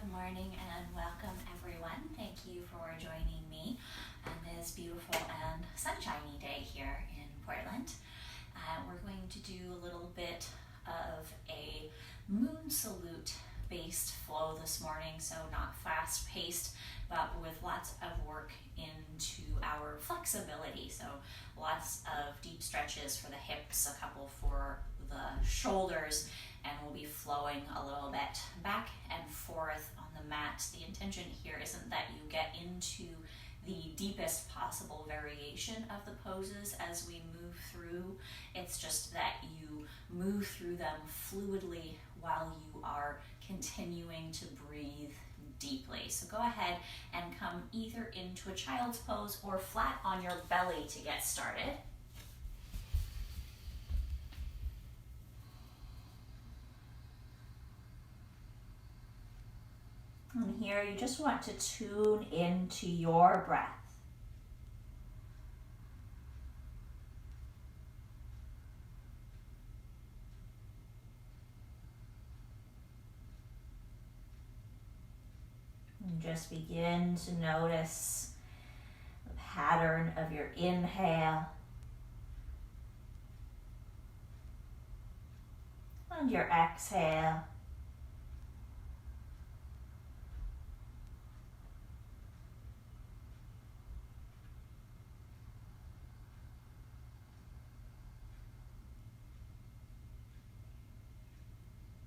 Good morning and welcome everyone. Thank you for joining me on this beautiful and sunshiny day here in Portland. We're going to do a little bit of a moon salute based flow this morning, so not fast paced, but with lots of work into our flexibility. So lots of deep stretches for the hips, a couple for the shoulders, and we'll be flowing a little bit back and forth on the mat. The intention here isn't that you get into the deepest possible variation of the poses as we move through. It's just that you move through them fluidly while you are continuing to breathe deeply. So go ahead and come either into a child's pose or flat on your belly to get started. And here you just want to tune into your breath. And just begin to notice the pattern of your inhale and your exhale.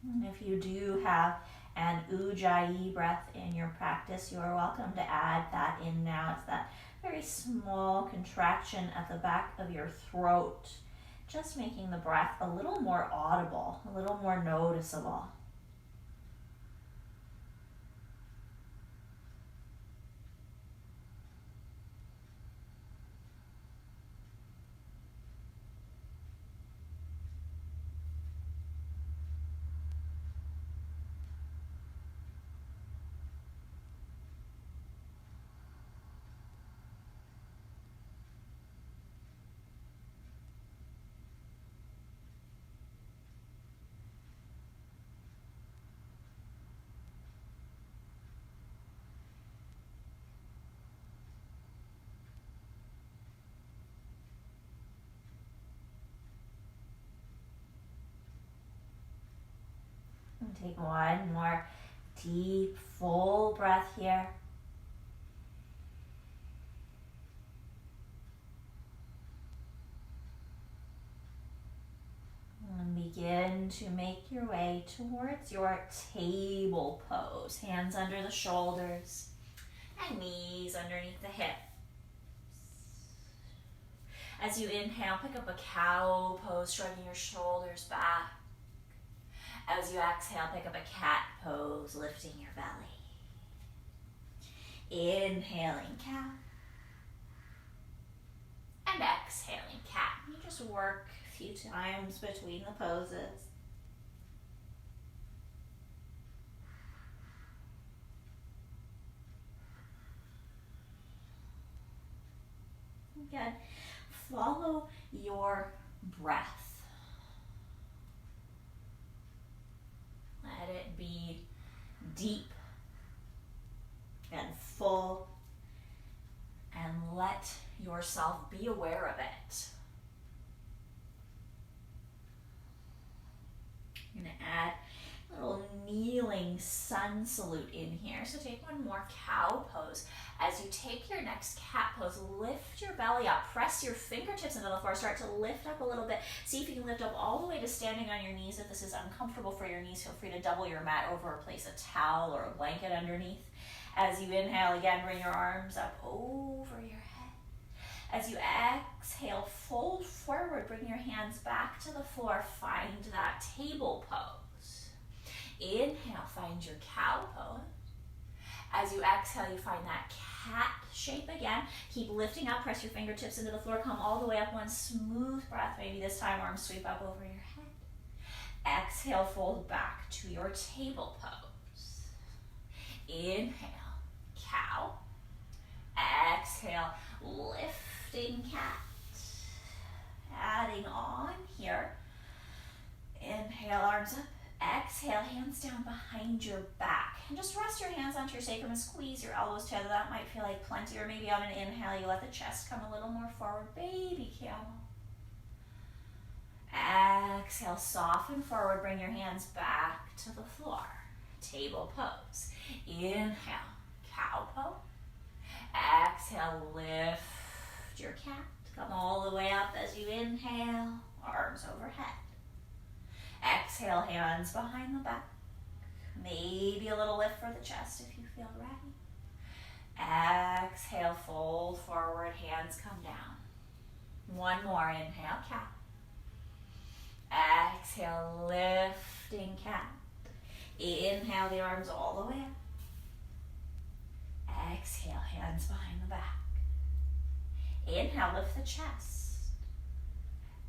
And if you do have an Ujjayi breath in your practice, you are welcome to add that in now. It's that very small contraction at the back of your throat, just making the breath a little more audible, a little more noticeable. And take one more deep, full breath here. And begin to make your way towards your table pose. Hands under the shoulders and knees underneath the hips. As you inhale, pick up a cow pose, shrugging your shoulders back. As you exhale, pick up a cat pose, lifting your belly. Inhaling cow. And exhaling cat. You just work a few times between the poses. Again, follow your breath. Let it be deep and full, and let yourself be aware of it. I'm going to add a little kneeling sun salute in here. So take one more cow pose. As you take your next cat pose, lift your belly up, press your fingertips into the floor, start to lift up a little bit. See if you can lift up all the way to standing on your knees. If this is uncomfortable for your knees, feel free to double your mat over or place a towel or a blanket underneath. As you inhale, again, bring your arms up over your head. As you exhale, fold forward, bring your hands back to the floor, find that table pose. Inhale, find your cow pose. As you exhale, you find that cat shape again. Keep lifting up, press your fingertips into the floor, come all the way up, one smooth breath. Maybe this time arms sweep up over your head. Exhale, fold back to your table pose. Inhale, cow. Exhale, lifting cat. Adding on here. Inhale, arms up. Exhale, hands down behind your back. And just rest your hands onto your sacrum and squeeze your elbows together. That might feel like plenty. Or maybe on an inhale, you let the chest come a little more forward. Baby camel. Exhale, soften forward. Bring your hands back to the floor. Table pose. Inhale, cow pose. Exhale, lift your cat. Come all the way up as you inhale. Arms overhead. Exhale, hands behind the back. Maybe a little lift for the chest if you feel ready. Exhale, fold forward, hands come down. One more, inhale, cat. Exhale, lifting cat. Inhale, the arms all the way up. Exhale, hands behind the back. Inhale, lift the chest.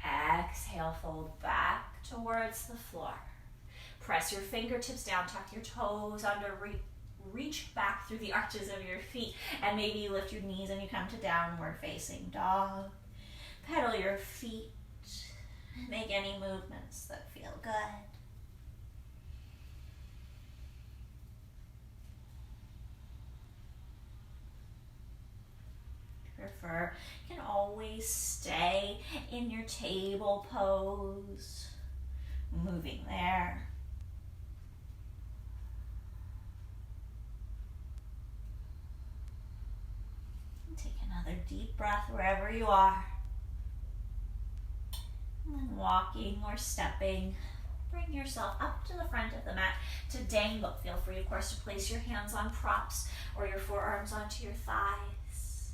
Exhale, fold back towards the floor. Press your fingertips down, tuck your toes under, reach back through the arches of your feet, and maybe you lift your knees and you come to downward facing dog. Pedal your feet. Make any movements that feel good. Prefer, you can always stay in your table pose, moving there. Take another deep breath wherever you are. And then walking or stepping, bring yourself up to the front of the mat to dangle. Feel free, of course, to place your hands on props or your forearms onto your thighs.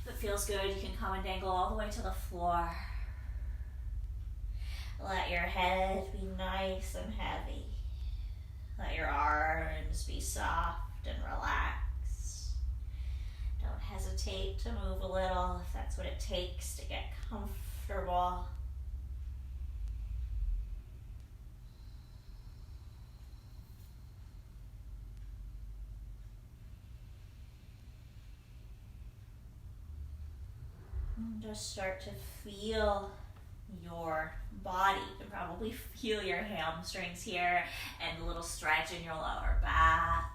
If it feels good, you can come and dangle all the way to the floor. Let your head be nice and heavy. Let your arms be soft and relaxed. Don't hesitate to move a little if that's what it takes to get comfortable. And just start to feel your body. You can probably feel your hamstrings here and a little stretch in your lower back.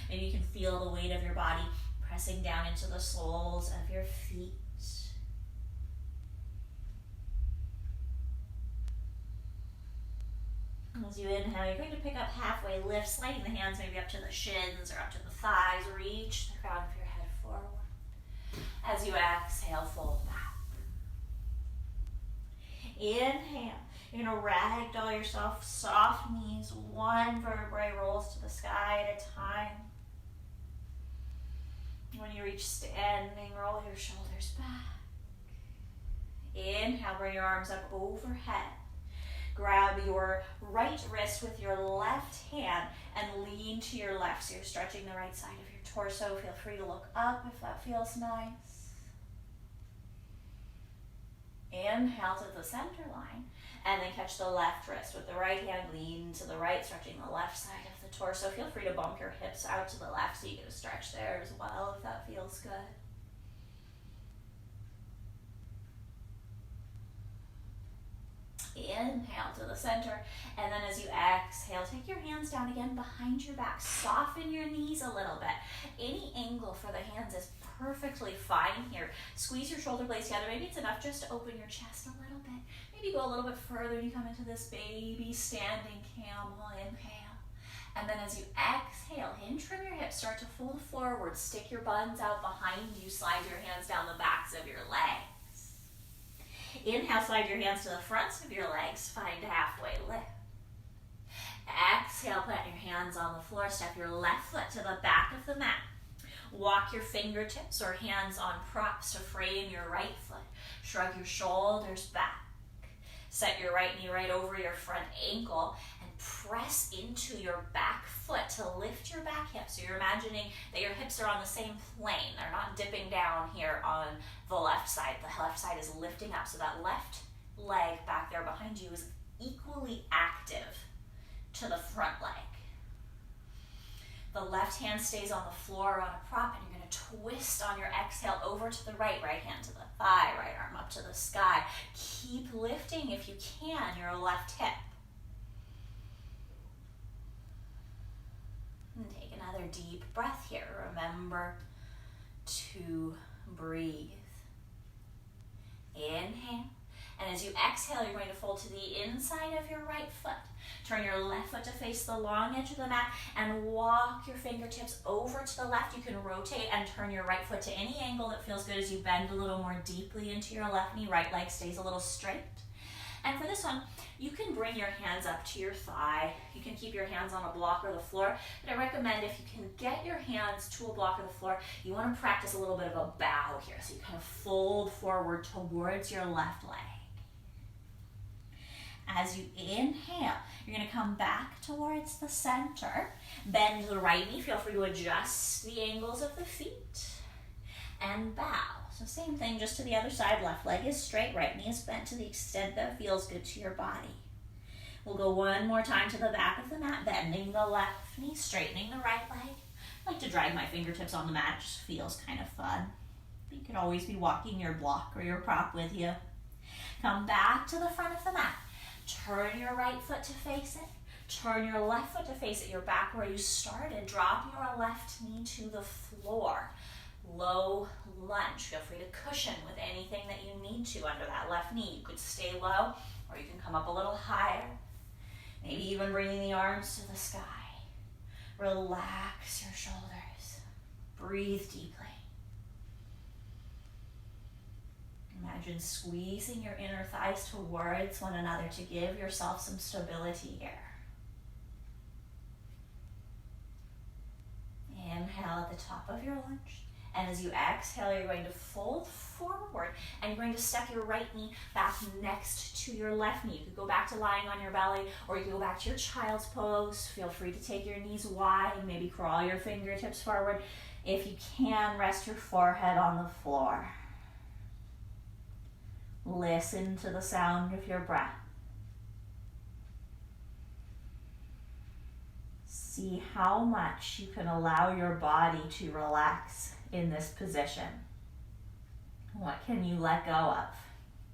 Maybe you can feel the weight of your body pressing down into the soles of your feet. As you inhale, you're going to pick up halfway lift, sliding the hands maybe up to the shins or up to the thighs. Reach the crown of your head forward. As you exhale, fold back. Inhale. You're going to ragdoll yourself, soft knees, one vertebrae rolls to the sky at a time. When you reach standing, roll your shoulders back. Inhale, bring your arms up overhead. Grab your right wrist with your left hand and lean to your left. So you're stretching the right side of your torso. Feel free to look up if that feels nice. Inhale to the center line. And then catch the left wrist with the right hand, lean to the right, stretching the left side of the torso. Feel free to bump your hips out to the left so you get a stretch there as well if that feels good. Inhale to the center, and then as you exhale, take your hands down again behind your back. Soften your knees a little bit. Any angle for the hands is perfectly fine here. Squeeze your shoulder blades together. Maybe it's enough just to open your chest a little bit. Maybe go a little bit further when you come into this baby standing camel. Inhale. And then as you exhale, hinge from your hips, start to fold forward. Stick your buns out behind you. Slide your hands down the backs of your legs. Inhale, slide your hands to the fronts of your legs. Find a halfway lift. Exhale, plant your hands on the floor. Step your left foot to the back of the mat. Walk your fingertips or hands on props to frame your right foot. Shrug your shoulders back. Set your right knee right over your front ankle and press into your back foot to lift your back hip. So you're imagining that your hips are on the same plane. They're not dipping down here on the left side. The left side is lifting up. So that left leg back there behind you is equally active to the front leg. The left hand stays on the floor on a prop, and you're going to twist on your exhale over to the right. Right hand to the thigh, right arm up to the sky. Keep lifting if you can your left hip. deep breath here. Remember to breathe. Inhale. And as you exhale, you're going to fold to the inside of your right foot. Turn your left foot to face the long edge of the mat and walk your fingertips over to the left. You can rotate and turn your right foot to any angle that feels good as you bend a little more deeply into your left knee. Right leg stays a little straight. And for this one, you can bring your hands up to your thigh. You can keep your hands on a block or the floor. But I recommend if you can get your hands to a block or the floor, you want to practice a little bit of a bow here. So you kind of fold forward towards your left leg. As you inhale, you're going to come back towards the center. Bend the right knee. Feel free to adjust the angles of the feet. And bow. So same thing, just to the other side. Left leg is straight, right knee is bent to the extent that feels good to your body. We'll go one more time to the back of the mat, bending the left knee, straightening the right leg. I like to drag my fingertips on the mat, it just feels kind of fun. You could always be walking your block or your prop with you. Come back to the front of the mat. Turn your right foot to face it. Turn your left foot to face it. You're back where you started. Drop your left knee to the floor. Low lunge. Feel free to cushion with anything that you need to under that left knee. You could stay low or you can come up a little higher. Maybe even bringing the arms to the sky. Relax your shoulders. Breathe deeply. Imagine squeezing your inner thighs towards one another to give yourself some stability here. Inhale at the top of your lunge. And as you exhale, you're going to fold forward and you're going to step your right knee back next to your left knee. You could go back to lying on your belly or you can go back to your child's pose. Feel free to take your knees wide and maybe crawl your fingertips forward. If you can, rest your forehead on the floor. Listen to the sound of your breath. See how much you can allow your body to relax in this position. What can you let go of?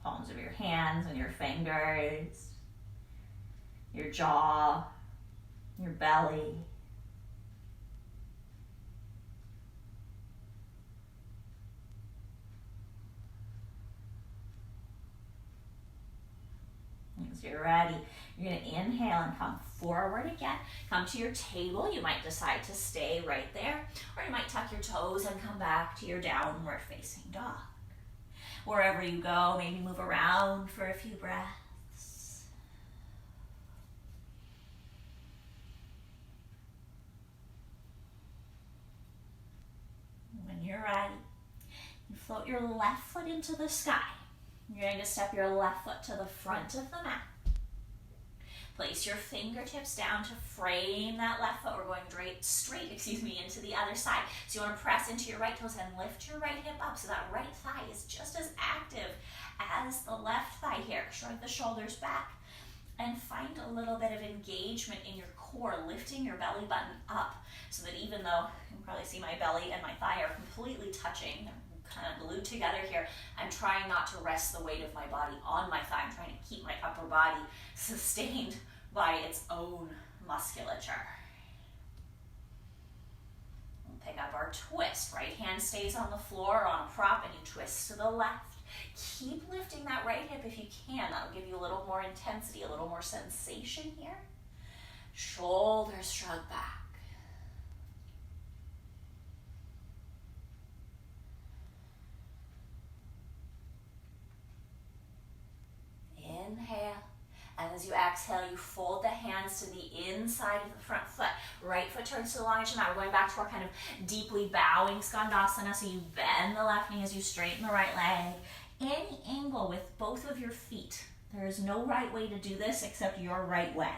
Palms of your hands and your fingers, your jaw, your belly. As you're ready, you're going to inhale and come forward again. Come to your table. You might decide to stay right there, or you might tuck your toes and come back to your downward facing dog. Wherever you go, maybe move around for a few breaths. When you're ready, you float your left foot into the sky. You're going to step your left foot to the front of the mat. Place your fingertips down to frame that left foot. We're going straight into the other side. So you want to press into your right toes and lift your right hip up so that right thigh is just as active as the left thigh here. Shrug the shoulders back and find a little bit of engagement in your core, lifting your belly button up so that even though you can probably see my belly and my thigh are completely touching, kind of glued together here, I'm trying not to rest the weight of my body on my thigh. I'm trying to keep my upper body sustained by its own musculature. We'll pick up our twist. Right hand stays on the floor on a prop and you twist to the left. Keep lifting that right hip if you can. That'll give you a little more intensity, a little more sensation here. Shoulders shrug back. Inhale, and as you exhale, you fold the hands to the inside of the front foot. Right foot turns to the long edge of the mat. We're going back to our kind of deeply bowing Skandasana, so you bend the left knee as you straighten the right leg. Any angle with both of your feet. There is no right way to do this except your right way.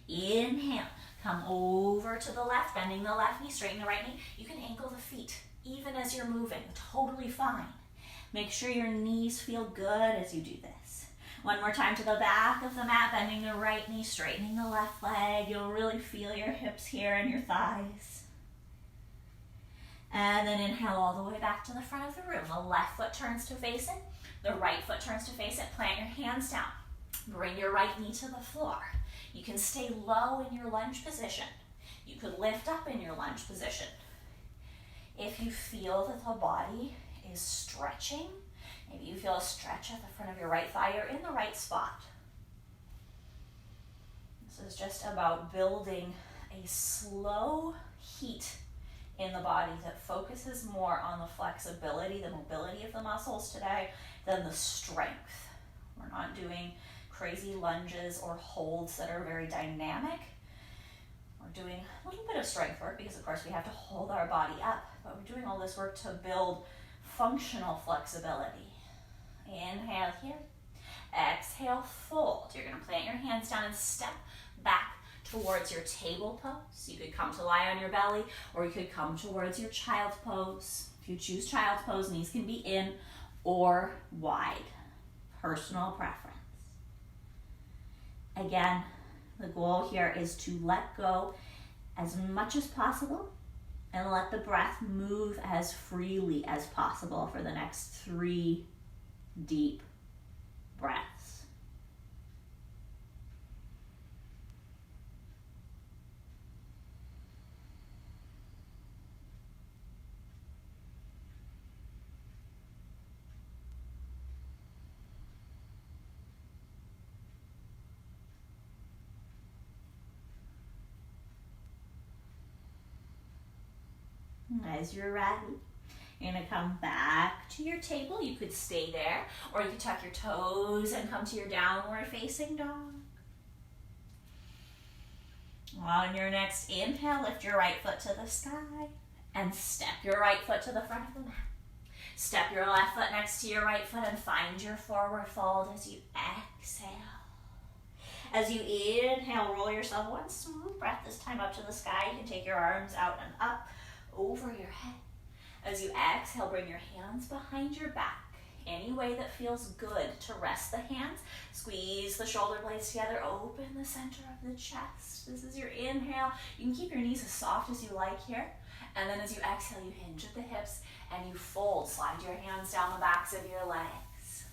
Inhale, come over to the left, bending the left knee, straighten the right knee. You can ankle the feet even as you're moving, totally fine. Make sure your knees feel good as you do this. One more time to the back of the mat, bending the right knee, straightening the left leg. You'll really feel your hips here and your thighs. And then inhale all the way back to the front of the room. The left foot turns to face it. The right foot turns to face it. Plant your hands down. Bring your right knee to the floor. You can stay low in your lunge position. You could lift up in your lunge position. If you feel that the body is stretching, maybe you feel a stretch at the front of your right thigh, you're in the right spot. This is just about building a slow heat in the body that focuses more on the flexibility, the mobility of the muscles today than the strength. We're not doing crazy lunges or holds that are very dynamic. We're doing a little bit of strength work because, of course, we have to hold our body up, but we're doing all this work to build functional flexibility. Inhale here. Exhale, fold. You're going to plant your hands down and step back towards your table pose. You could come to lie on your belly, or you could come towards your child pose. If you choose child pose, knees can be in or wide. Personal preference. Again, the goal here is to let go as much as possible and let the breath move as freely as possible for the next 3 deep breaths. As you're ready, you're going to come back to your table. You could stay there, or you could tuck your toes and come to your downward facing dog. On your next inhale, lift your right foot to the sky and step your right foot to the front of the mat. Step your left foot next to your right foot and find your forward fold as you exhale. As you inhale, roll yourself one smooth breath, this time up to the sky. You can take your arms out and up over your head. As you exhale, bring your hands behind your back. Any way that feels good to rest the hands. Squeeze the shoulder blades together. Open the center of the chest. This is your inhale. You can keep your knees as soft as you like here. And then as you exhale, you hinge at the hips and you fold. Slide your hands down the backs of your legs.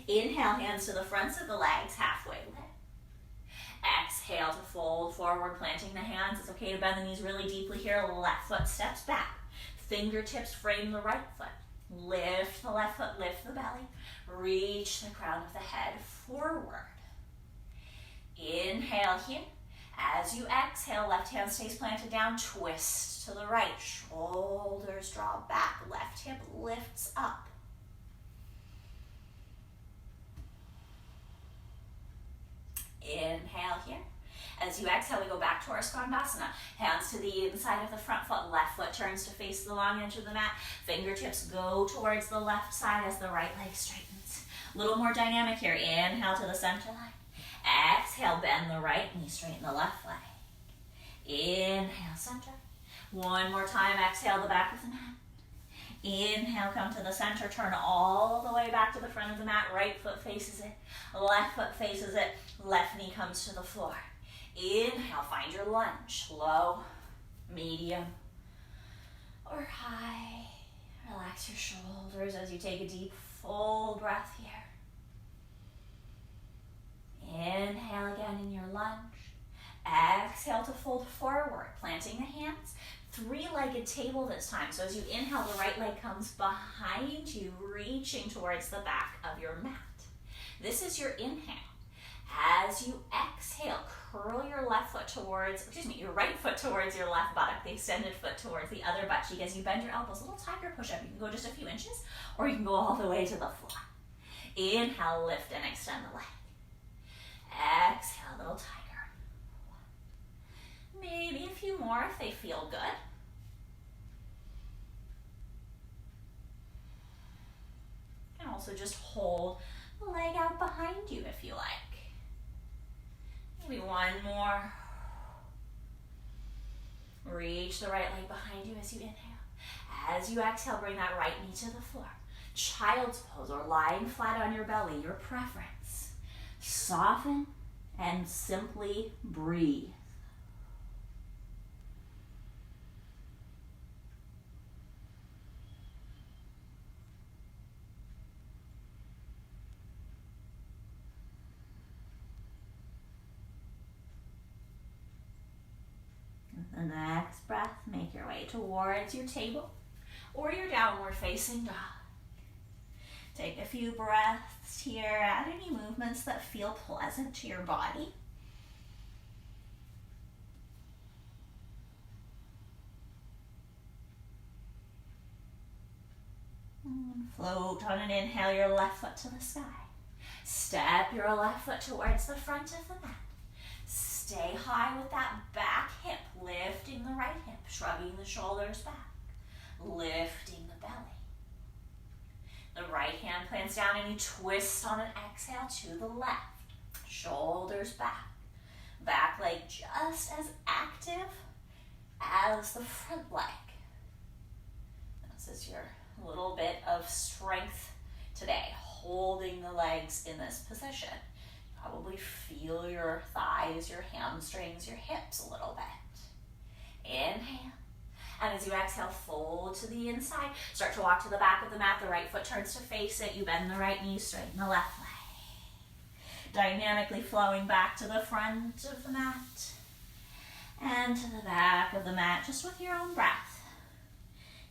Inhale, hands to the fronts of the legs, halfway lift. Exhale to fold forward, planting the hands. It's okay to bend the knees really deeply here. Left foot steps back. Fingertips frame the right foot. Lift the left foot, lift the belly. Reach the crown of the head forward. Inhale here. As you exhale, left hand stays planted down. Twist to the right. Shoulders draw back. Left hip lifts up. Inhale here. As you exhale, we go back to our Skandasana. Hands to the inside of the front foot. Left foot turns to face the long edge of the mat. Fingertips go towards the left side as the right leg straightens. A little more dynamic here. Inhale to the center line. Exhale, bend the right knee, straighten the left leg. Inhale, center. One more time, exhale the back of the mat. Inhale, come to the center, turn all the way back to the front of the mat. Right foot faces it, left foot faces it, left knee comes to the floor. Inhale, find your lunge, low, medium, or high. Relax your shoulders as you take a deep, full breath here. Inhale again in your lunge. Exhale to fold forward, planting the hands. 3-legged table this time. So as you inhale, the right leg comes behind you, reaching towards the back of your mat. This is your inhale. As you exhale, curl your your right foot towards your left buttock, the extended foot towards the other butt cheek. As you bend your elbows, a little tiger push-up. You can go just a few inches, or you can go all the way to the floor. Inhale, lift and extend the leg. Exhale, little tiger. Maybe a few more if they feel good. You can also just hold the leg out behind you if you like. Maybe one more. Reach the right leg behind you as you inhale. As you exhale, bring that right knee to the floor. Child's pose, or lying flat on your belly, your preference. Soften and simply breathe. The next breath, make your way towards your table or your downward facing dog. Take a few breaths here. Add any movements that feel pleasant to your body. And float on an inhale your left foot to the sky. Step your left foot towards the front of the mat. Stay high with that back hip, lifting the right hip, shrugging the shoulders back, lifting the belly. The right hand plants down and you twist on an exhale to the left. Shoulders back. Back leg just as active as the front leg. This is your little bit of strength today, holding the legs in this position. Probably feel your thighs, your hamstrings, your hips a little bit. Inhale. And as you exhale, fold to the inside. Start to walk to the back of the mat. The right foot turns to face it. You bend the right knee, straighten the left leg. Dynamically flowing back to the front of the mat. And to the back of the mat, just with your own breath.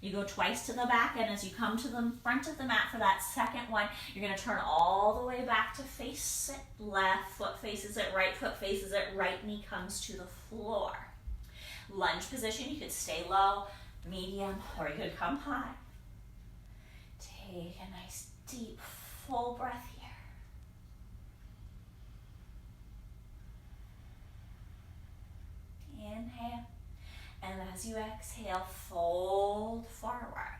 You go twice to the back, and as you come to the front of the mat for that second one, you're going to turn all the way back to face it. Left foot faces it, right foot faces it, right knee comes to the floor. Lunge position, you could stay low, medium, or you could come high. Take a nice deep, full breath here. Inhale. And as you exhale, fold forward.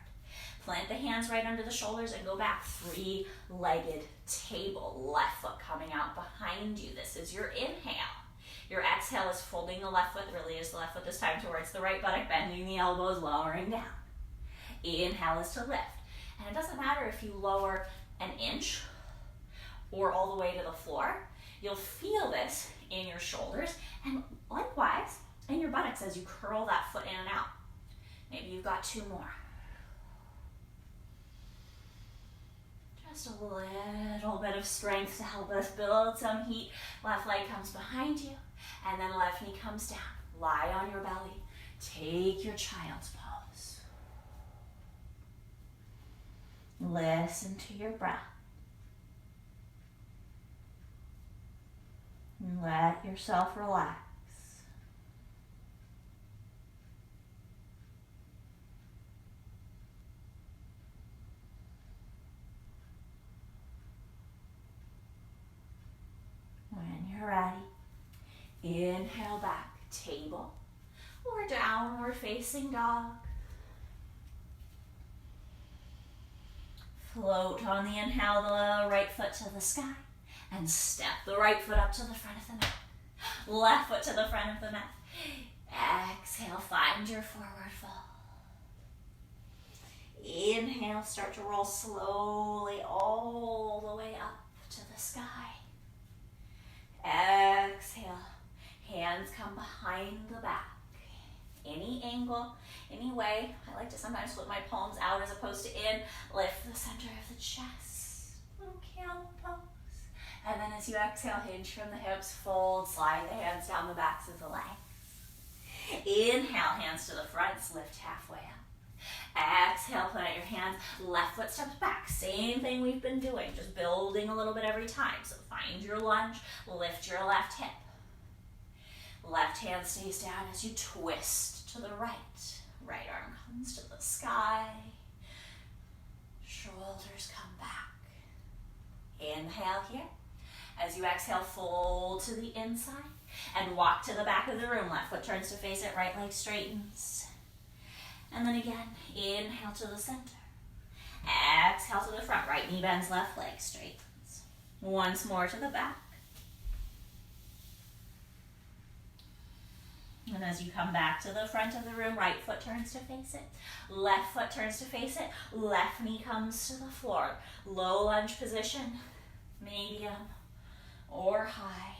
Plant the hands right under the shoulders and go back. Three-legged table. Left foot coming out behind you. This is your inhale. Your exhale is folding the left foot, really is the left foot this time, towards the right buttock, bending the elbows, lowering down. Inhale is to lift. And it doesn't matter if you lower an inch or all the way to the floor. You'll feel this in your shoulders and likewise in your buttocks as you curl that foot in and out. Maybe you've got two more. Just a little bit of strength to help us build some heat. Left leg comes behind you, and then left knee comes down. Lie on your belly. Take your child's pose. Listen to your breath. And let yourself relax. When you're ready, inhale back, table or downward facing dog. Float on the inhale, the right foot to the sky, and step the right foot up to the front of the mat. Left foot to the front of the mat. Exhale, find your forward fold. Inhale, start to roll slowly all the way up to the sky. Exhale, hands come behind the back. Any angle, any way. I like to sometimes flip my palms out as opposed to in. Lift the center of the chest. Little camel pose. And then as you exhale, hinge from the hips, fold, slide the hands down the backs of the legs. Inhale, hands to the fronts, lift halfway up. Exhale, put out your hands, left foot steps back. Same thing we've been doing, just building a little bit every time. So find your lunge, lift your left hip. Left hand stays down as you twist to the right. Right arm comes to the sky. Shoulders come back. Inhale here. As you exhale, fold to the inside and walk to the back of the room. Left foot turns to face it, right leg straightens. And then again, inhale to the center. Exhale to the front. Right knee bends, left leg straightens. Once more to the back. And as you come back to the front of the room, right foot turns to face it. Left foot turns to face it. Left knee comes to the floor. Low lunge position, medium or high.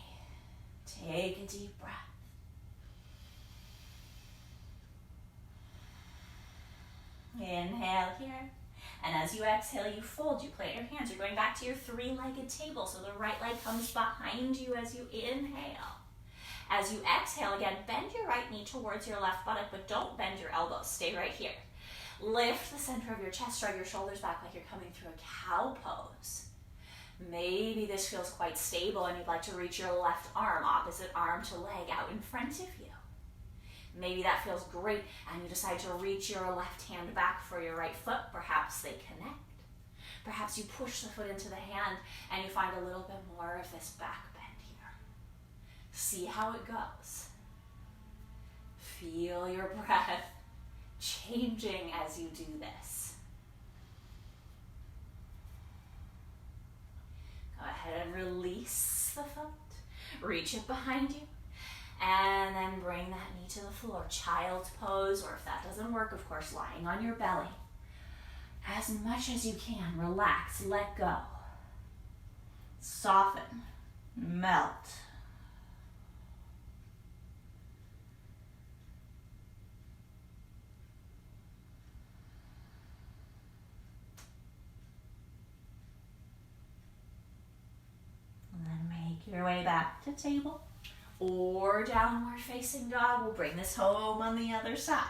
Take a deep breath. Inhale here. And as you exhale, you fold, you plant your hands. You're going back to your three-legged table. So the right leg comes behind you as you inhale. As you exhale again, bend your right knee towards your left buttock, but don't bend your elbows. Stay right here. Lift the center of your chest, shrug your shoulders back like you're coming through a cow pose. Maybe this feels quite stable and you'd like to reach your left arm, opposite arm to leg, out in front of you. Maybe that feels great and you decide to reach your left hand back for your right foot. Perhaps they connect. Perhaps you push the foot into the hand and you find a little bit more of this back bend here. See how it goes. Feel your breath changing as you do this. Go ahead and release the foot. Reach it behind you. And then bring that knee to the floor. Child's pose, or if that doesn't work, of course, lying on your belly. As much as you can, relax, let go. Soften, melt. And then make your way back to table or downward facing dog. We'll bring this home on the other side.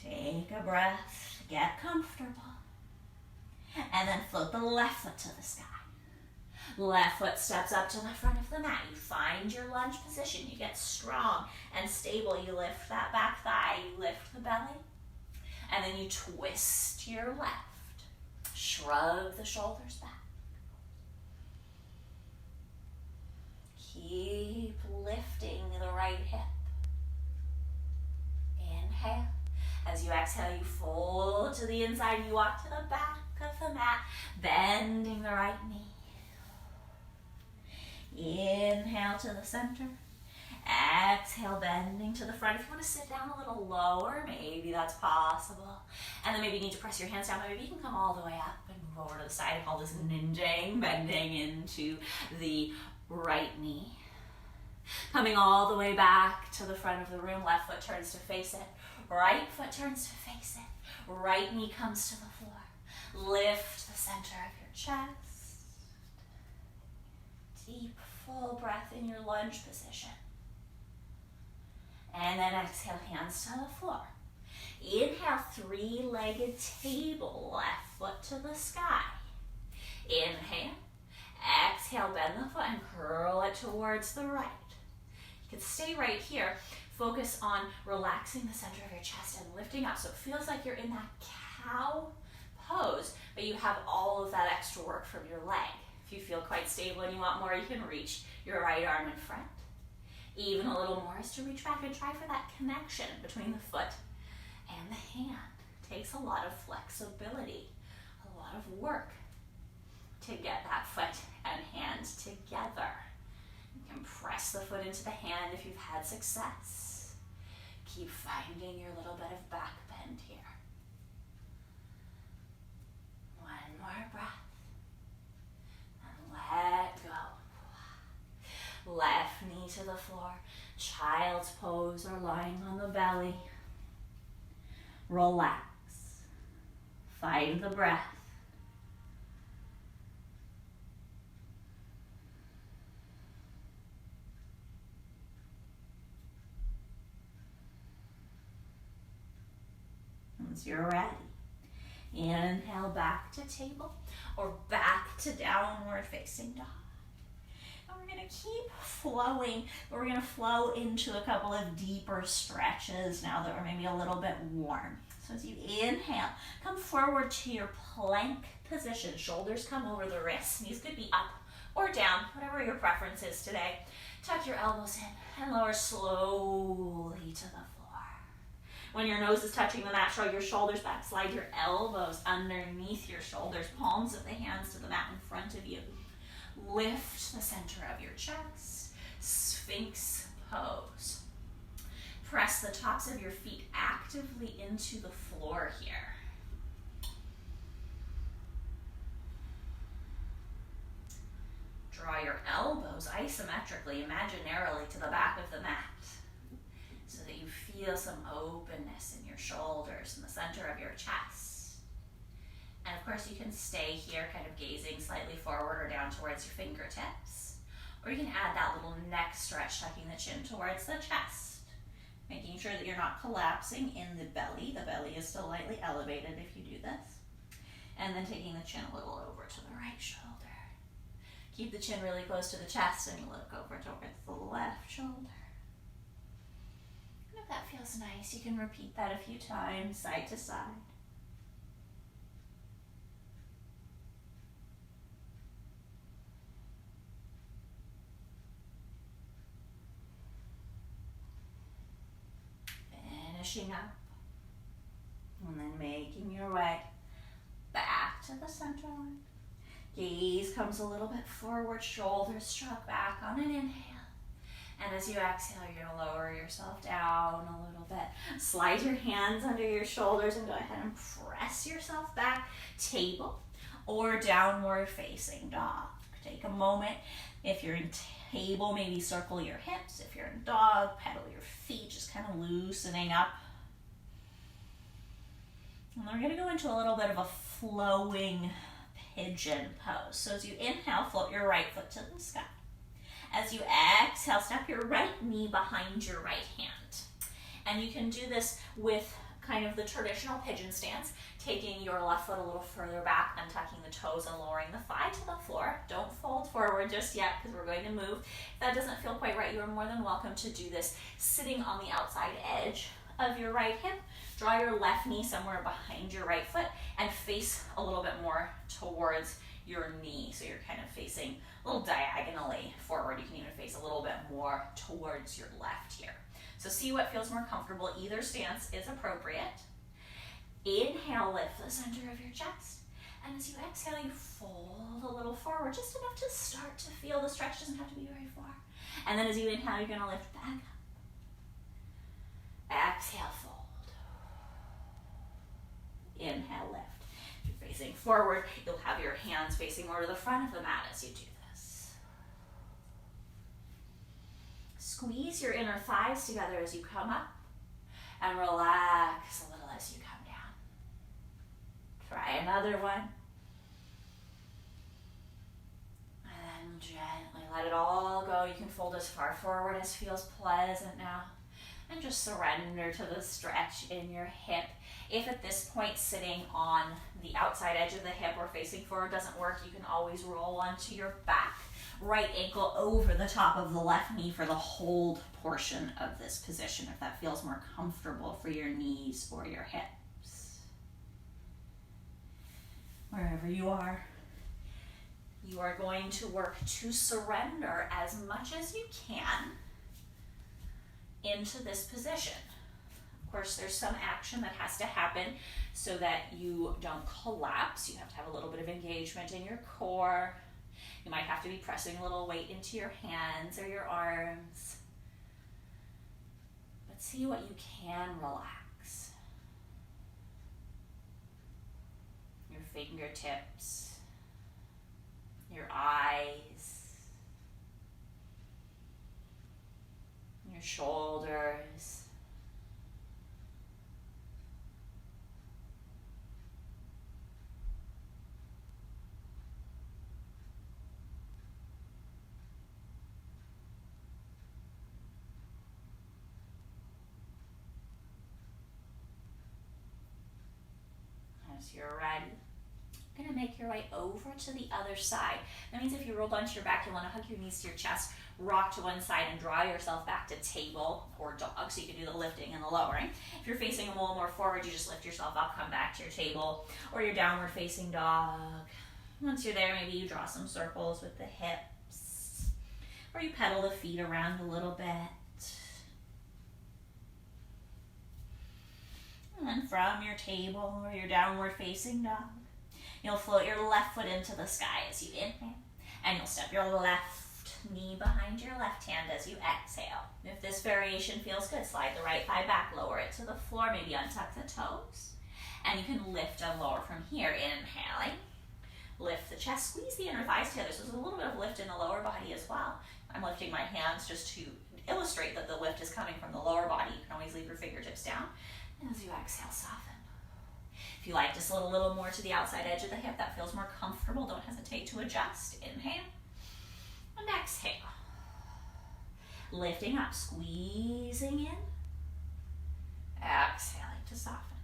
Take a breath, get comfortable, and then float the left foot to the sky. Left foot steps up to the front of the mat. You find your lunge position. You get strong and stable. You lift that back thigh. You lift the belly. And then you twist your left. Shrug the shoulders back. Keep lifting the right hip. Inhale. As you exhale, you fold to the inside. You walk to the back of the mat, bending the right knee. Inhale to the center. Exhale, bending to the front. If you want to sit down a little lower, maybe that's possible. And then maybe you need to press your hands down. Maybe you can come all the way up and move over to the side and call this ninjang, bending into the right knee. Coming all the way back to the front of the room. Left foot turns to face it. Right foot turns to face it. Right knee comes to the floor. Lift the center of your chest. Deep, full breath in your lunge position. And then exhale, hands to the floor. Inhale, three-legged table. Left foot to the sky. Inhale. Exhale, bend the foot and curl it towards the right. You can stay right here. Focus on relaxing the center of your chest and lifting up. So it feels like you're in that cow pose, but you have all of that extra work from your leg. If you feel quite stable and you want more, you can reach your right arm in front. Even a little more is to reach back and try for that connection between the foot and the hand. It takes a lot of flexibility, a lot of work to get that foot and hand together. You can press the foot into the hand if you've had success. Keep finding your little bit of back bend here. One more breath. And let go. Left knee to the floor. Child's pose or lying on the belly. Relax. Find the breath. Once you're ready, inhale back to table or back to downward facing dog. And we're going to keep flowing. We're going to flow into a couple of deeper stretches now that we're maybe a little bit warm. So as you inhale, come forward to your plank position. Shoulders come over the wrists. Knees could be up or down, whatever your preference is today. Tuck your elbows in and lower slowly to the floor. When your nose is touching the mat, shrug your shoulders back. Slide your elbows underneath your shoulders, palms of the hands to the mat in front of you. Lift the center of your chest. Sphinx pose. Press the tops of your feet actively into the floor here. Draw your elbows isometrically, imaginarily to the back of the mat, so that you feel some openness in your shoulders and the center of your chest. And of course you can stay here kind of gazing slightly forward or down towards your fingertips. Or you can add that little neck stretch, tucking the chin towards the chest, making sure that you're not collapsing in the belly. The belly is still lightly elevated if you do this. And then taking the chin a little over to the right shoulder. Keep the chin really close to the chest and look over towards the left shoulder. And if that feels nice, you can repeat that a few times, side to side. Finishing up, and then making your way back to the center line. Gaze comes a little bit forward, shoulders struck back on an inhale. And as you exhale, you're going to lower yourself down a little bit. Slide your hands under your shoulders and go ahead and press yourself back. Table or downward facing dog. Take a moment. If you're in table, maybe circle your hips. If you're in dog, pedal your feet, just kind of loosening up. And we're going to go into a little bit of a flowing pigeon pose. So as you inhale, float your right foot to the sky. As you exhale, step your right knee behind your right hand. And you can do this with kind of the traditional pigeon stance, taking your left foot a little further back, untucking the toes and lowering the thigh to the floor. Don't fold forward just yet because we're going to move. If that doesn't feel quite right, you are more than welcome to do this sitting on the outside edge of your right hip. Draw your left knee somewhere behind your right foot and face a little bit more towards your knee. So you're kind of facing a little diagonally forward. You can even face a little bit more towards your left here. So see what feels more comfortable. Either stance is appropriate. Inhale, lift the center of your chest. And as you exhale, you fold a little forward, just enough to start to feel the stretch. Doesn't have to be very far. And then as you inhale, you're going to lift back up. Exhale, fold. Inhale, lift. If you're facing forward, you'll have your hands facing more to the front of the mat as you do this. Squeeze your inner thighs together as you come up and relax a little as you come down. Try another one. And then gently let it all go. You can fold as far forward as feels pleasant now. And just surrender to the stretch in your hip. If at this point sitting on the outside edge of the hip or facing forward doesn't work, you can always roll onto your back. Right ankle over the top of the left knee for the hold portion of this position, if that feels more comfortable for your knees or your hips. Wherever you are going to work to surrender as much as you can into this position. Of course, there's some action that has to happen so that you don't collapse. You have to have a little bit of engagement in your core. You might have to be pressing a little weight into your hands or your arms. But see what you can relax. Your fingertips, your eyes, your shoulders. As you're ready, you're going to make your way over to the other side. That means if you rolled onto your back, you want to hug your knees to your chest, rock to one side, and draw yourself back to table or dog, so you can do the lifting and the lowering. If you're facing a little more forward, you just lift yourself up, come back to your table, or your downward facing dog. Once you're there, maybe you draw some circles with the hips, or you pedal the feet around a little bit. And then from your table or your downward facing dog, you'll float your left foot into the sky as you inhale, and you'll step your left knee behind your left hand as you exhale. If this variation feels good, slide the right thigh back, lower it to the floor, maybe untuck the toes, and you can lift and lower from here. Inhaling, lift the chest, squeeze the inner thighs together. So there's a little bit of lift in the lower body as well. I'm lifting my hands just to illustrate that the lift is coming from the lower body. You can always leave your fingertips down. And as you exhale, soften. If you like, just a little more to the outside edge of the hip, that feels more comfortable. Don't hesitate to adjust. Inhale and exhale. Lifting up, squeezing in. Exhaling to soften.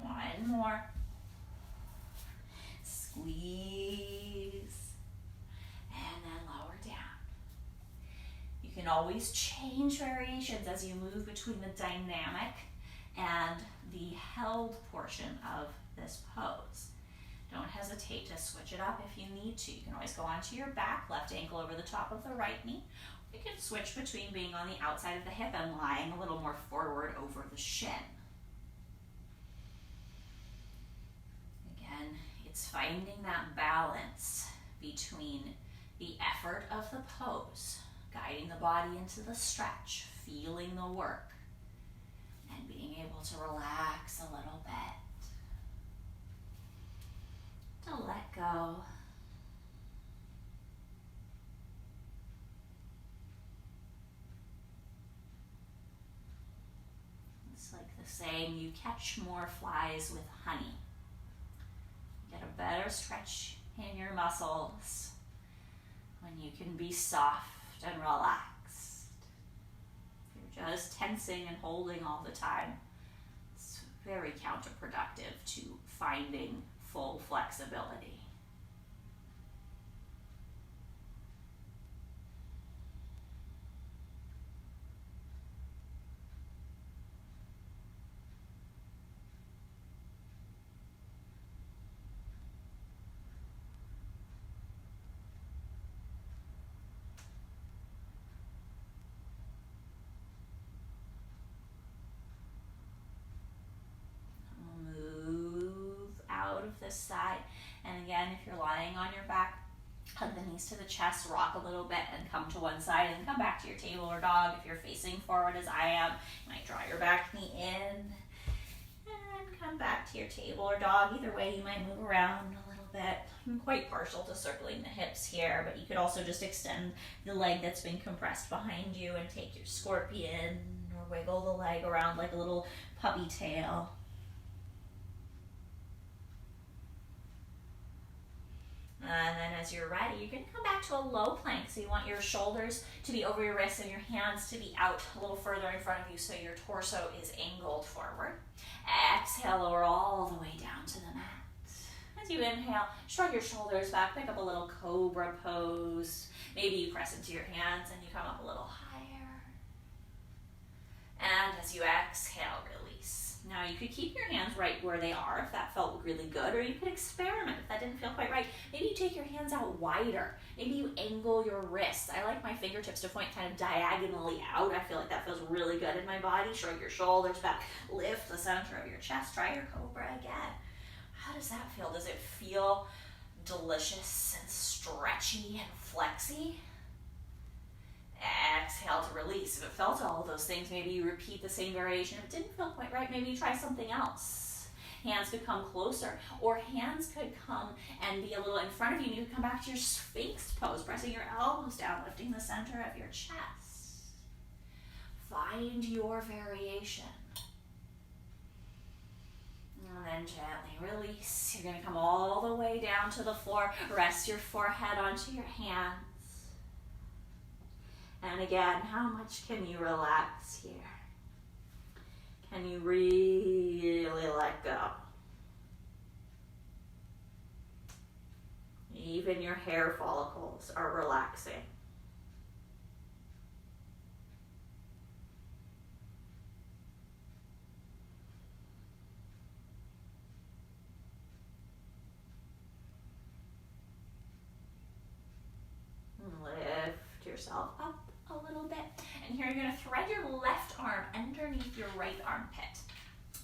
One more. Squeeze. And then lower down. You can always change variations as you move between the dynamic and the held portion of this pose. Don't hesitate to switch it up if you need to. You can always go onto your back, left ankle over the top of the right knee. You can switch between being on the outside of the hip and lying a little more forward over the shin. Again, it's finding that balance between the effort of the pose, guiding the body into the stretch, feeling the work, and being able to relax a little bit. To let go. It's like the saying, you catch more flies with honey. You get a better stretch in your muscles when you can be soft and relaxed. If you're just tensing and holding all the time, it's very counterproductive to finding full flexibility. This side, and again, if you're lying on your back, hug the knees to the chest, rock a little bit and come to one side and come back to your table or dog. If you're facing forward as I am, you might draw your back knee in and come back to your table or dog. Either way, you might move around a little bit. I'm quite partial to circling the hips here, but you could also just extend the leg that's been compressed behind you and take your scorpion or wiggle the leg around like a little puppy tail. And then as you're ready, you're going to come back to a low plank. So you want your shoulders to be over your wrists and your hands to be out a little further in front of you so your torso is angled forward. Exhale, lower all the way down to the mat. As you inhale, shrug your shoulders back, pick up a little cobra pose. Maybe you press into your hands and you come up a little higher. And as you exhale, release. Now you could keep your hands right where they are if that felt really good, or you could experiment if that didn't feel quite right. Maybe you take your hands out wider. Maybe you angle your wrists. I like my fingertips to point kind of diagonally out. I feel like that feels really good in my body. Shrug your shoulders back. Lift the center of your chest. Try your cobra again. How does that feel? Does it feel delicious and stretchy and flexy? Exhale to release. If it felt all of those things, maybe you repeat the same variation. If it didn't feel quite right, maybe you try something else. Hands could come closer, or hands could come and be a little in front of you, and you could come back to your Sphinx pose, pressing your elbows down, lifting the center of your chest. Find your variation. And then gently release. You're going to come all the way down to the floor. Rest your forehead onto your hands. And again, how much can you relax here? Can you really let go? Even your hair follicles are relaxing. Lift yourself up a little bit. And here you're going to thread your left arm underneath your right armpit.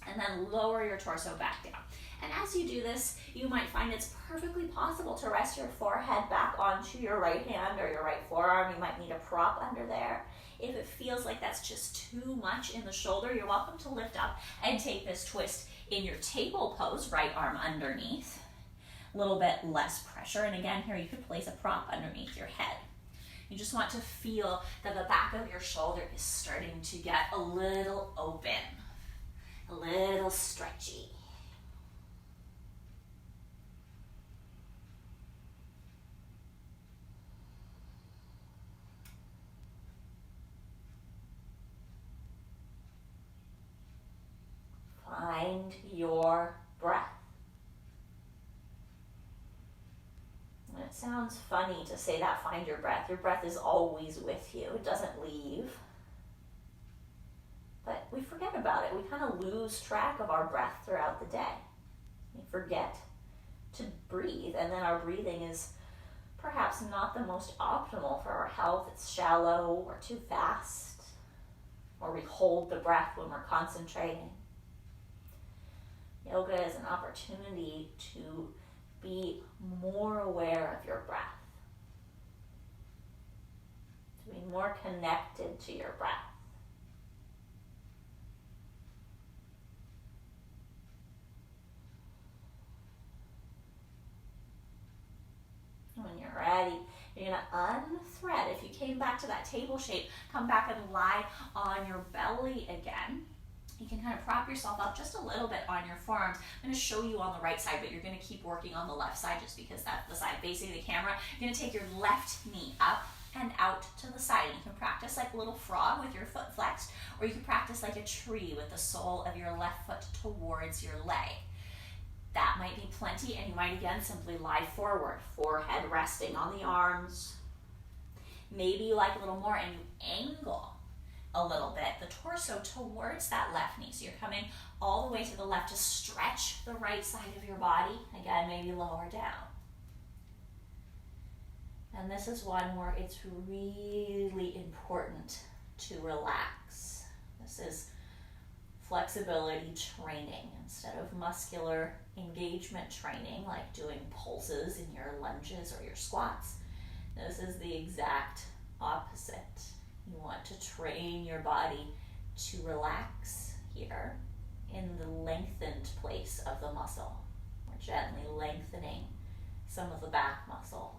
And then lower your torso back down. And as you do this, you might find it's perfectly possible to rest your forehead back onto your right hand or your right forearm. You might need a prop under there. If it feels like that's just too much in the shoulder, you're welcome to lift up and take this twist in your table pose, right arm underneath. A little bit less pressure. And again, here you could place a prop underneath your head. You just want to feel that the back of your shoulder is starting to get a little open, a little stretchy. It sounds funny to say that, find your breath. Your breath is always with you. It doesn't leave. But we forget about it. We kind of lose track of our breath throughout the day. We forget to breathe, and then our breathing is perhaps not the most optimal for our health. It's shallow or too fast, or we hold the breath when we're concentrating. Yoga is an opportunity to be more aware of your breath, to be more connected to your breath. When you're ready, you're going to unthread. If you came back to that table shape, come back and lie on your belly again. You can kind of prop yourself up just a little bit on your forearms. I'm going to show you on the right side, but you're going to keep working on the left side just because that's the side facing the camera. You're going to take your left knee up and out to the side. And you can practice like a little frog with your foot flexed, or you can practice like a tree with the sole of your left foot towards your leg. That might be plenty, and you might again simply lie forward, forehead resting on the arms. Maybe you like a little more and you angle a little bit the torso towards that left knee. So you're coming all the way to the left to stretch the right side of your body. Again, maybe lower down. And this is one where it's really important to relax. This is flexibility training instead of muscular engagement training, like doing pulses in your lunges or your squats. This is the exact opposite. You want to train your body to relax here in the lengthened place of the muscle. We're gently lengthening some of the back muscles.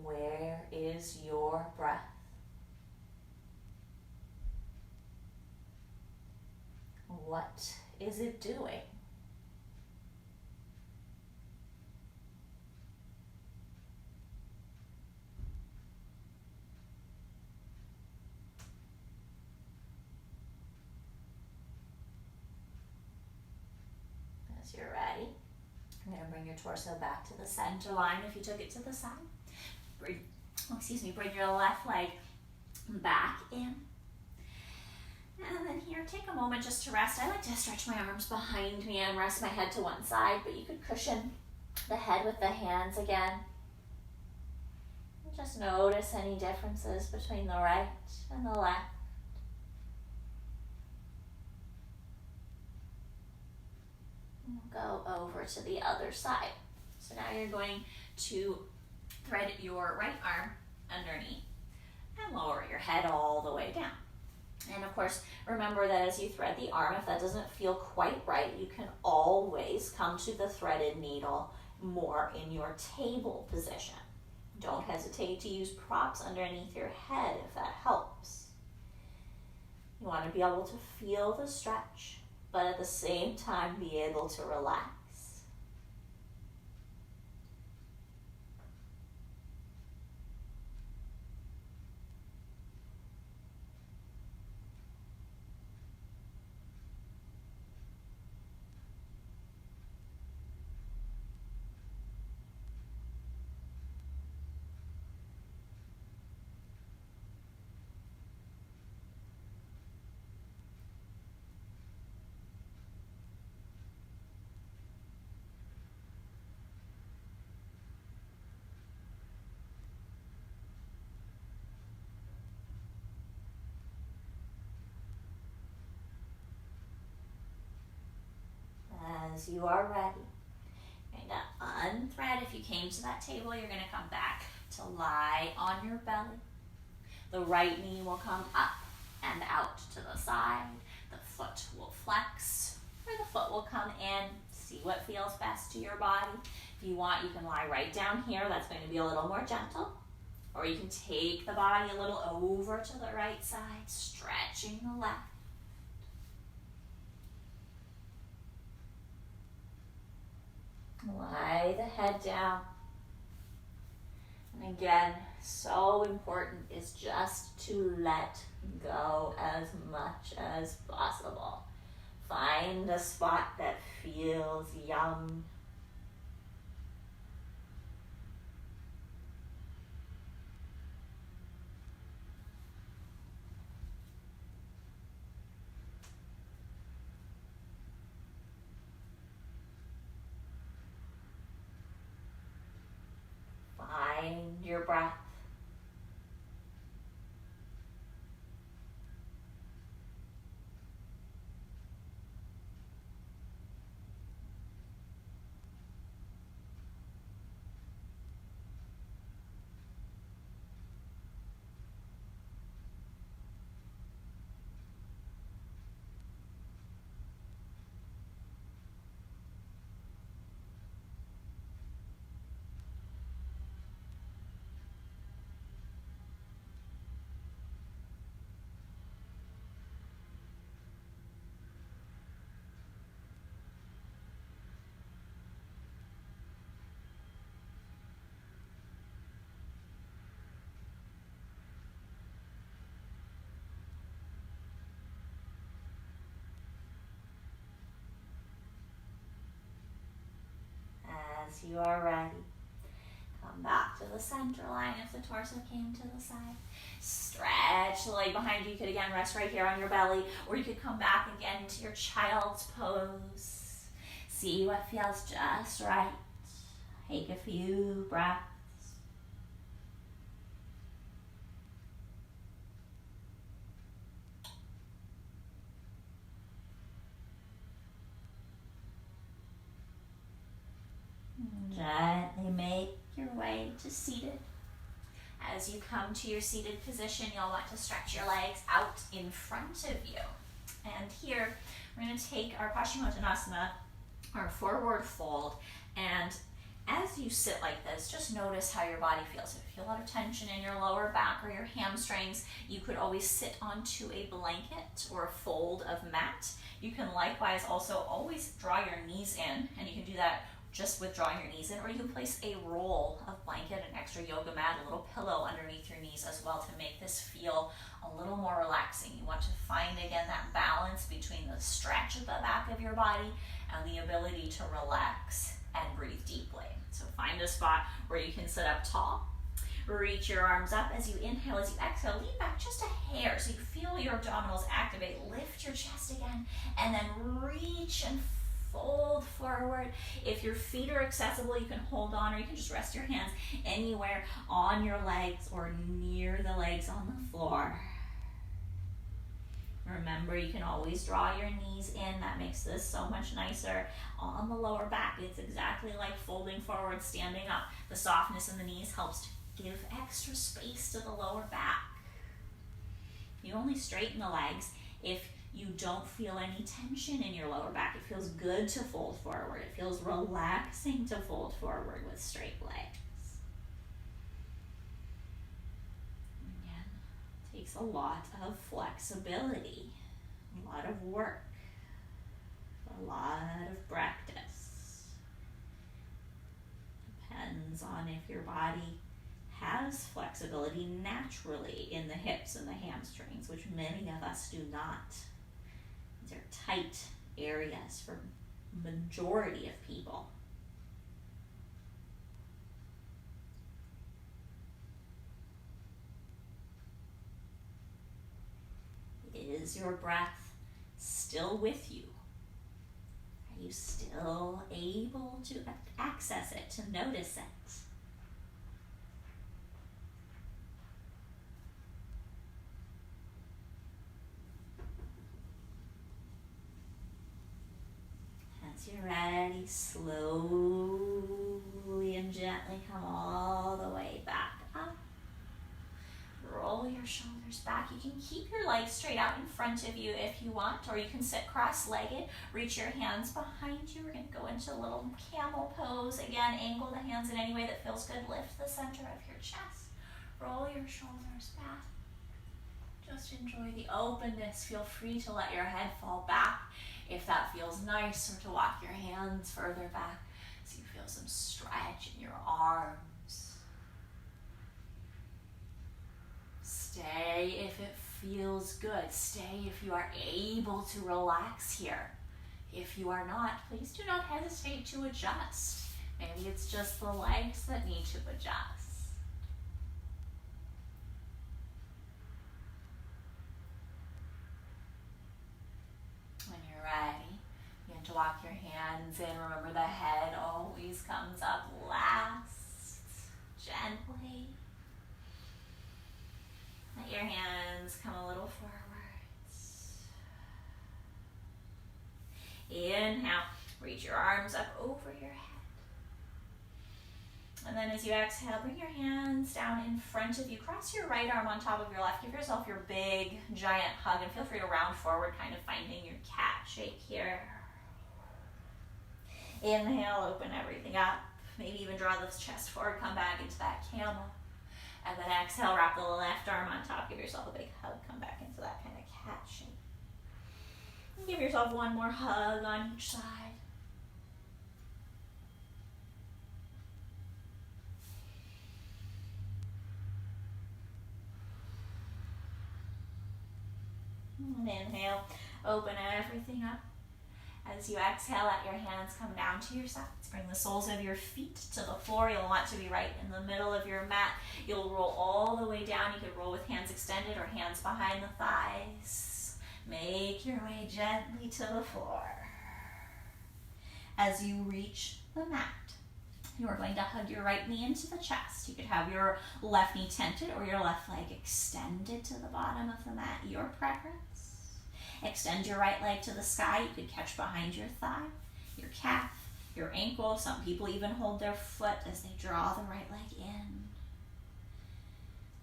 Where is your breath? What is it doing? As you're ready, I'm going to bring your torso back to the center line if you took it to the side. Bring your left leg back in. And then here, take a moment just to rest. I like to stretch my arms behind me and rest my head to one side, but you could cushion the head with the hands again. And just notice any differences between the right and the left. And we'll go over to the other side. So now you're going to thread your right arm underneath and lower your head all the way down. And of course, remember that as you thread the arm, if that doesn't feel quite right, you can always come to the threaded needle more in your table position. Don't hesitate to use props underneath your head if that helps. You want to be able to feel the stretch, but at the same time be able to relax. As you are ready, you're going to unthread. If you came to that table, you're gonna come back to lie on your belly. The right knee will come up and out to the side. The foot will flex, or the foot will come in. See what feels best to your body. If you want, you can lie right down here. That's going to be a little more gentle. Or you can take the body a little over to the right side, stretching the left. Lie the head down. And again, so important is just to let go as much as possible. Find a spot that feels yum. Find your breath. As you are ready, come back to the center line if the torso came to the side. Stretch the leg behind you. You could again rest right here on your belly, or you could come back again into your child's pose. See what feels just right. Take a few breaths. Gently make your way to seated. As you come to your seated position, you'll want to stretch your legs out in front of you. And here, we're going to take our Paschimottanasana, our forward fold, and as you sit like this, just notice how your body feels. If you feel a lot of tension in your lower back or your hamstrings, you could always sit onto a blanket or a fold of mat. You can likewise also always draw your knees in, and you can do that just with drawing your knees in, or you can place a roll of blanket, an extra yoga mat, a little pillow underneath your knees as well to make this feel a little more relaxing. You want to find again that balance between the stretch at the back of your body and the ability to relax and breathe deeply. So find a spot where you can sit up tall. Reach your arms up as you inhale. As you exhale, lean back just a hair so you feel your abdominals activate. Lift your chest again, and then reach and fold forward. If your feet are accessible, you can hold on, or you can just rest your hands anywhere on your legs or near the legs on the floor. Remember, you can always draw your knees in. That makes this so much nicer on the lower back. It's exactly like folding forward, standing up. The softness in the knees helps to give extra space to the lower back. You only straighten the legs if you don't feel any tension in your lower back. It feels good to fold forward. It feels relaxing to fold forward with straight legs. Again, it takes a lot of flexibility, a lot of work, a lot of practice. Depends on if your body has flexibility naturally in the hips and the hamstrings, which many of us do not. These are tight areas for majority of people. Is your breath still with you? Are you still able to access it, to notice it? As you're ready, slowly and gently come all the way back up. Roll your shoulders back. You can keep your legs straight out in front of you if you want, or you can sit cross-legged. Reach your hands behind you. We're going to go into a little camel pose. Again, angle the hands in any way that feels good. Lift the center of your chest. Roll your shoulders back. Just enjoy the openness. Feel free to let your head fall back if that feels nice, or to walk your hands further back so you feel some stretch in your arms. Stay if it feels good. Stay if you are able to relax here. If you are not, please do not hesitate to adjust. Maybe it's just the legs that need to adjust. When you're ready, begin to walk your hands in. Remember, the head always comes up last. Gently. Let your hands come a little forwards. Inhale, reach your arms up over your head. And then as you exhale, bring your hands down in front of you. Cross your right arm on top of your left. Give yourself your big, giant hug, and feel free to round forward, kind of finding your cat shape here. Inhale, open everything up. Maybe even draw the chest forward, come back into that camel. And then exhale, wrap the left arm on top. Give yourself a big hug. Come back into that kind of cat shape. And give yourself one more hug on each side. And inhale, open everything up. As you exhale, let your hands come down to your sides. Bring the soles of your feet to the floor. You'll want to be right in the middle of your mat. You'll roll all the way down. You can roll with hands extended or hands behind the thighs. Make your way gently to the floor. As you reach the mat, you are going to hug your right knee into the chest. You could have your left knee tented or your left leg extended to the bottom of the mat, your preference. Extend your right leg to the sky. You could catch behind your thigh, your calf, your ankle. Some people even hold their foot as they draw the right leg in.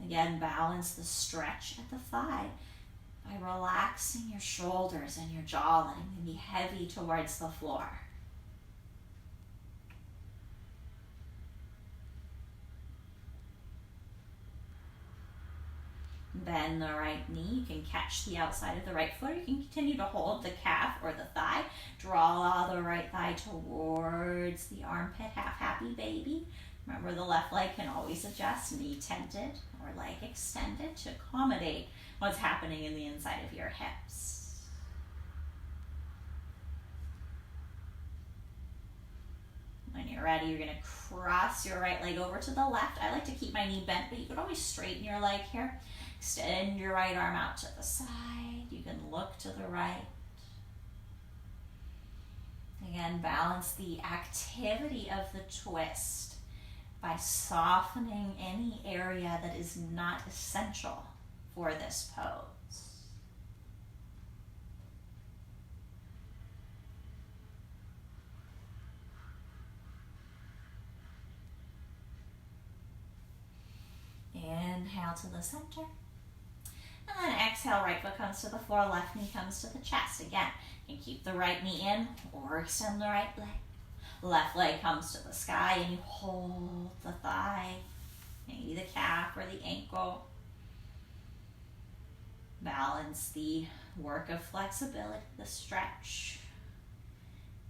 Again, balance the stretch at the thigh by relaxing your shoulders and your jaw, letting them be heavy towards the floor. Bend the right knee. You can catch the outside of the right foot. You can continue to hold the calf or the thigh. Draw the right thigh towards the armpit, half happy baby. Remember, the left leg can always adjust, knee tented or leg extended to accommodate what's happening in the inside of your hips. When you're ready, you're going to cross your right leg over to the left. I like to keep my knee bent, but you could always straighten your leg here. Extend your right arm out to the side. You can look to the right. Again, balance the activity of the twist by softening any area that is not essential for this pose. Inhale to the center. And then exhale, right foot comes to the floor, left knee comes to the chest. Again, you can keep the right knee in or extend the right leg. Left leg comes to the sky and you hold the thigh, maybe the calf or the ankle. Balance the work of flexibility, the stretch,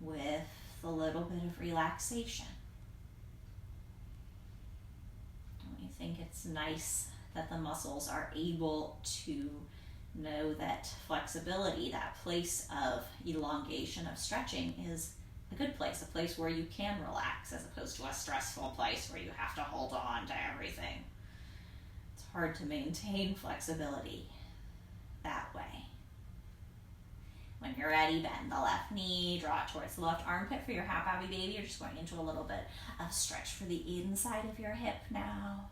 with a little bit of relaxation. I think it's nice that the muscles are able to know that flexibility, that place of elongation, of stretching, is a good place, a place where you can relax as opposed to a stressful place where you have to hold on to everything. It's hard to maintain flexibility that way. When you're ready, bend the left knee, draw it towards the left armpit for your half happy baby. You're just going into a little bit of stretch for the inside of your hip now.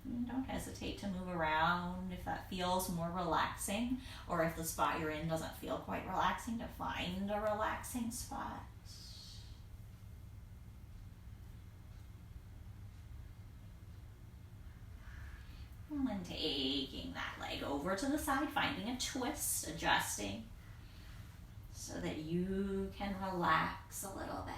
Don't hesitate to move around if that feels more relaxing, or if the spot you're in doesn't feel quite relaxing, to find a relaxing spot. And then taking that leg over to the side, finding a twist, adjusting so that you can relax a little bit.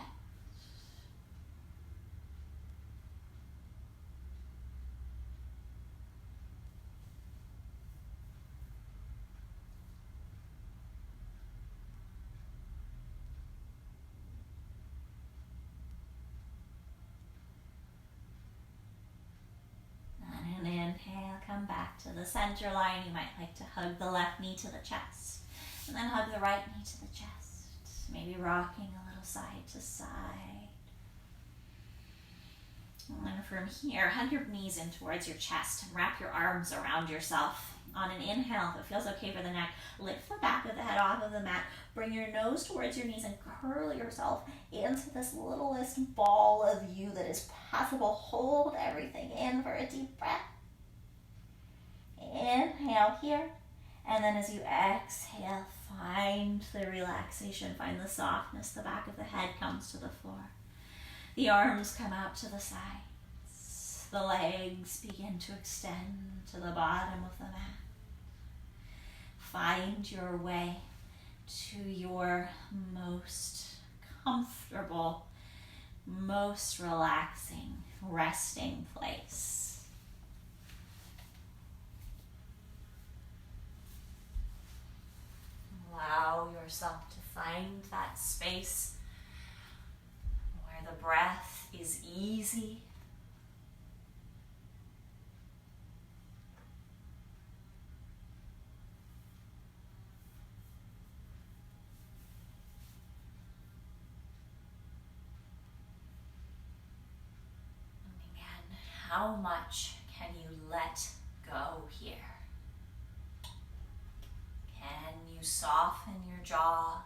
And an inhale, come back to the center line. You might like to hug the left knee to the chest, and then hug the right knee to the chest. Maybe rocking a little side to side. And then from here, hug your knees in towards your chest and wrap your arms around yourself. On an inhale, if it feels okay for the neck, lift the back of the head off of the mat. Bring your nose towards your knees and curl yourself into this littlest ball of you that is possible. Hold everything in for a deep breath. Inhale here. And then as you exhale, find the relaxation, find the softness. The back of the head comes to the floor. The arms come out to the sides. The legs begin to extend to the bottom of the mat. Find your way to your most comfortable, most relaxing, resting place. Allow yourself to find that space where the breath is easy. And again, how much can you let go here? Can you soften your jaw?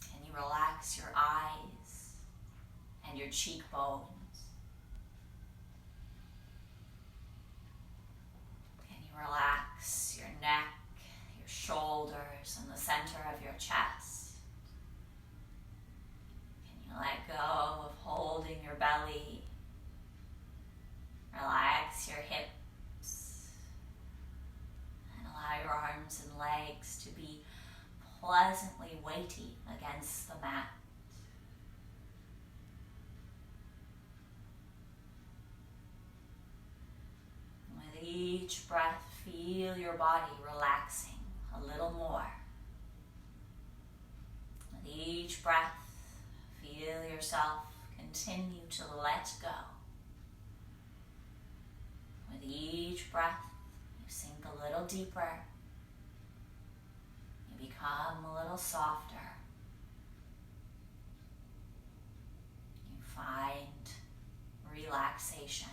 Can you relax your eyes and your cheekbones? Can you relax your neck, your shoulders, and the center of your chest? Can you let go of holding your belly? Relax your hips and allow your arms and legs to be pleasantly weighty against the mat. With each breath, feel your body relaxing a little more. With each breath, feel yourself continue to let go. With each breath, you sink a little deeper. You become a little softer. You find relaxation.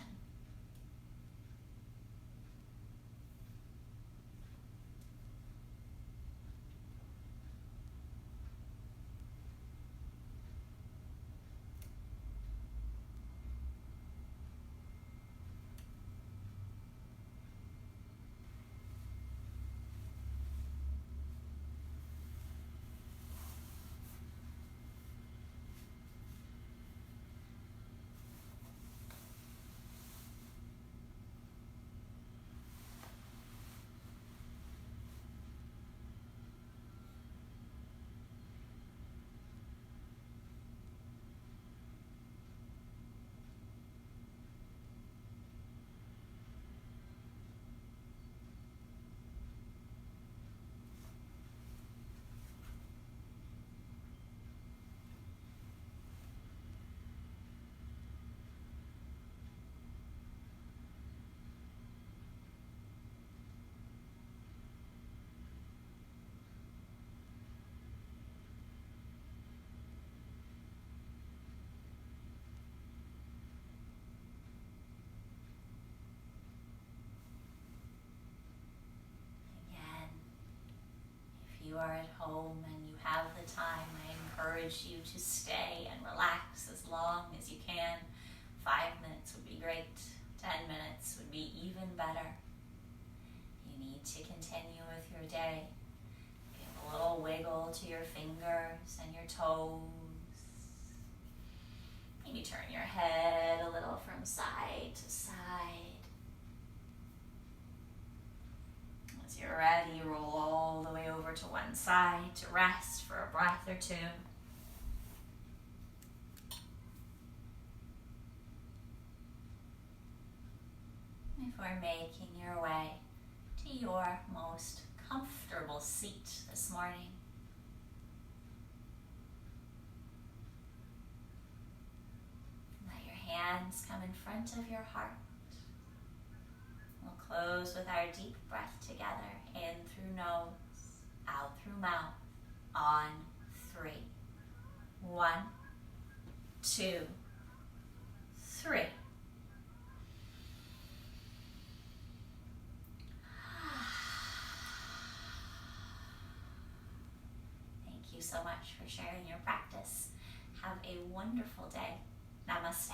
You are at home and you have the time, I encourage you to stay and relax as long as you can. 5 minutes would be great. 10 minutes would be even better. You need to continue with your day. Give a little wiggle to your fingers and your toes. Maybe turn your head a little from side to side. As you're ready, roll all the way over to one side to rest for a breath or two. Before making your way to your most comfortable seat this morning. Let your hands come in front of your heart. We'll close with our deep breath together, in through nose, out through mouth, on 3. 1, 2, 3. Thank you so much for sharing your practice. Have a wonderful day. Namaste.